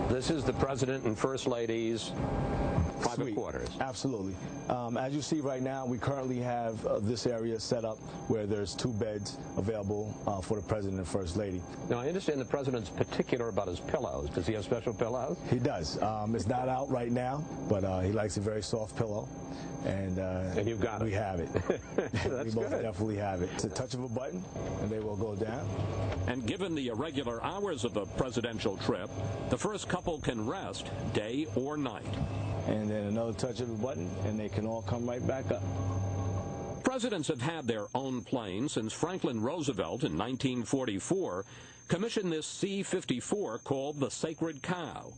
This is the President and First Lady's private quarters. Absolutely. As you see right now, we currently have this area set up where there's 2 beds available for the President and First Lady. Now, I understand the President's particular about his pillows. Does he have special pillows? He does. It's not out right now, but he likes a very soft pillow. And you've got it. We have it. That's we most good. definitely have it. It's a touch of a button, and they will go down. And given the irregular hours of a presidential trip, the first couple can rest day or night. And then another touch of a button, and they can all come right back up. Presidents have had their own plane since Franklin Roosevelt in 1944 commissioned this C-54 called the Sacred Cow.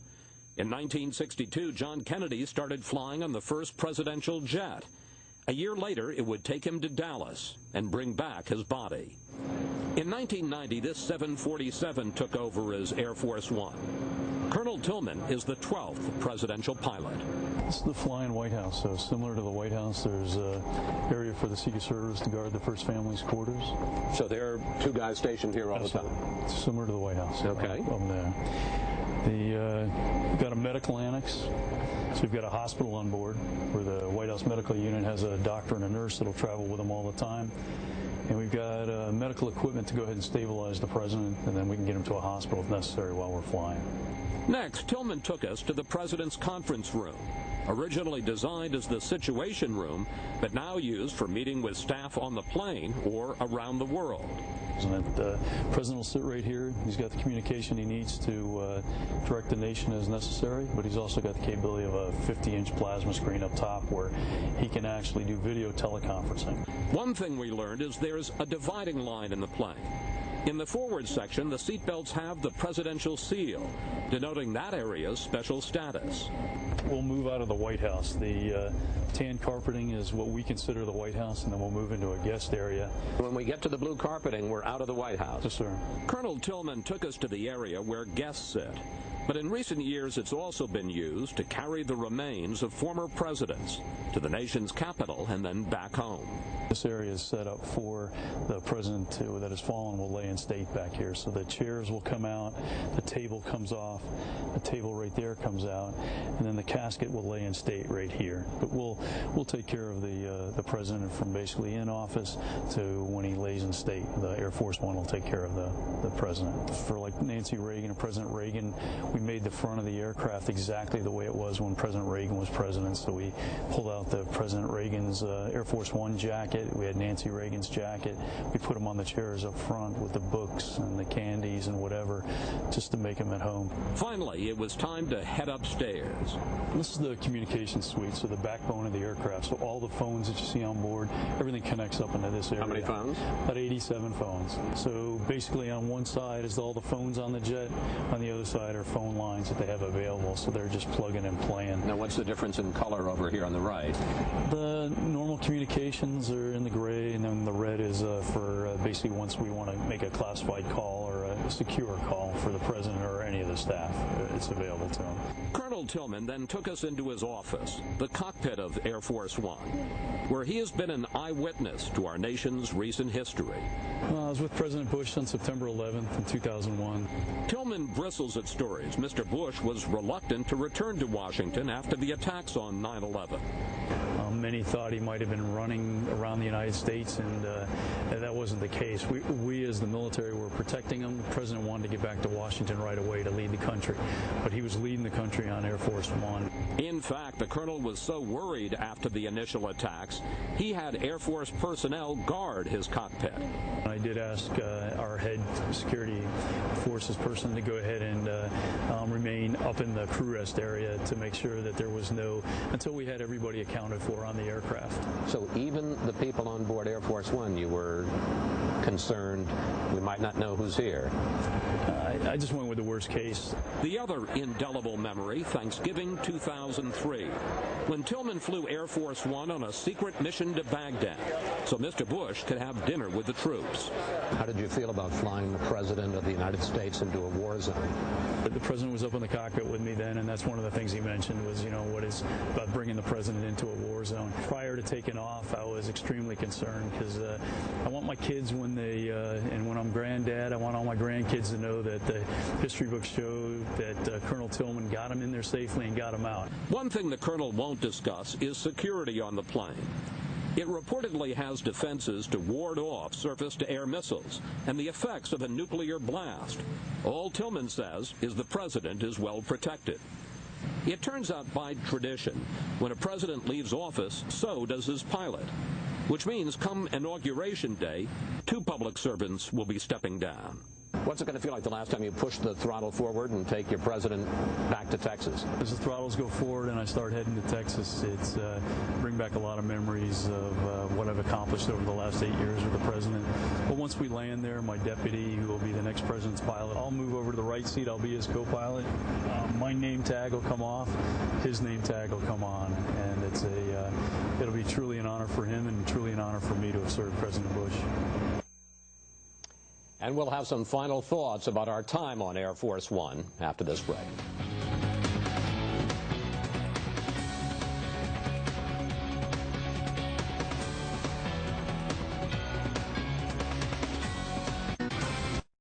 In 1962, John Kennedy started flying on the first presidential jet. A year later, it would take him to Dallas and bring back his body. In 1990, this 747 took over as Air Force One. Colonel Tillman is the 12th presidential pilot. This is the Flying White House, so similar to the White House, there's an area for the Secret Service to guard the First Family's quarters. So there are 2 guys stationed here all the time? Similar to the White House. Okay. We've got a medical annex, so we've got a hospital on board where the White House Medical Unit has a doctor and a nurse that'll travel with them all the time. And we've got medical equipment to go ahead and stabilize the President, and then we can get him to a hospital if necessary while we're flying. Next, Tillman took us to the President's conference room, originally designed as the Situation Room, but now used for meeting with staff on the plane or around the world. The President will sit right here. He's got the communication he needs to direct the nation as necessary, but he's also got the capability of a 50-inch plasma screen up top where he can actually do video teleconferencing. One thing we learned is there's a dividing line in the plane. In the forward section, the seatbelts have the presidential seal, denoting that area's special status. We'll move out of the White House. The tan carpeting is what we consider the White House, and then we'll move into a guest area. When we get to the blue carpeting, we're out of the White House. Yes, sir. Colonel Tillman took us to the area where guests sit. But in recent years, it's also been used to carry the remains of former presidents to the nation's capital and then back home. This area is set up for the President that has fallen will lay in state back here. So the chairs will come out, the table comes off, the table right there comes out, and then the casket will lay in state right here. But we'll take care of the President from basically in office to when he lays in state. The Air Force One will take care of the President. For like Nancy Reagan and President Reagan, we made the front of the aircraft exactly the way it was when President Reagan was president. So we pulled out the President Reagan's Air Force One jacket. We had Nancy Reagan's jacket. We put them on the chairs up front with the books and the candies and whatever, just to make them at home. Finally, it was time to head upstairs. This is the communication suite, so the backbone of the aircraft. So all the phones that you see on board, everything connects up into this area. How many phones? About 87 phones. So basically on one side is all the phones on the jet. On the other side are phone lines that they have available, so they're just plugging and playing. Now, what's the difference in color over here on the right? The normal communications are in the gray, and then the red is for basically once we want to make a classified call or a secure call for the President or any of the staff, it's available to them. Colonel Tillman then took us into his office, the cockpit of Air Force One, where he has been an eyewitness to our nation's recent history. I was with President Bush on September 11th in 2001. Tillman bristles at stories. Mr. Bush was reluctant to return to Washington after the attacks on 9/11. Many thought he might have been running around the United States, and that wasn't the case. We as the military were protecting him. The President wanted to get back to Washington right away to lead the country, but he was leading the country on Air Force One. In fact, the colonel was so worried after the initial attacks, he had Air Force personnel guard his cockpit. I did ask our head security forces person to go ahead and remain up in the crew rest area to make sure that there was until we had everybody accounted for on the aircraft. So even the people on board Air Force One, you were concerned we might not know who's here? I just went with the worst case. The other indelible memory, Thanksgiving 2003, when Tillman flew Air Force One on a secret mission to Baghdad so Mr. Bush could have dinner with the troops. How did you feel about flying the President of the United States into a war zone? The President was up in the cockpit cockpit with me then, and that's one of the things he mentioned was, what is about bringing the president into a war zone. Prior to taking off, I was extremely concerned because I want my kids when I'm granddad, I want all my grandkids to know that the history books show that Colonel Tillman got him in there safely and got him out. One thing the colonel won't discuss is security on the plane. It reportedly has defenses to ward off surface-to-air missiles and the effects of a nuclear blast. All Tillman says is the president is well protected. It turns out by tradition, when a president leaves office, so does his pilot, which means come Inauguration Day, 2 public servants will be stepping down. What's it going to feel like the last time you push the throttle forward and take your president back to Texas? As the throttles go forward and I start heading to Texas, it's bring back a lot of memories of what I've accomplished over the last 8 years with the president. But once we land there, my deputy, who will be the next president's pilot, I'll move over to the right seat. I'll be his co-pilot. My name tag will come off. His name tag will come on. And it'll be truly an honor for him and truly an honor for me to have served President Bush. And we'll have some final thoughts about our time on Air Force One after this break.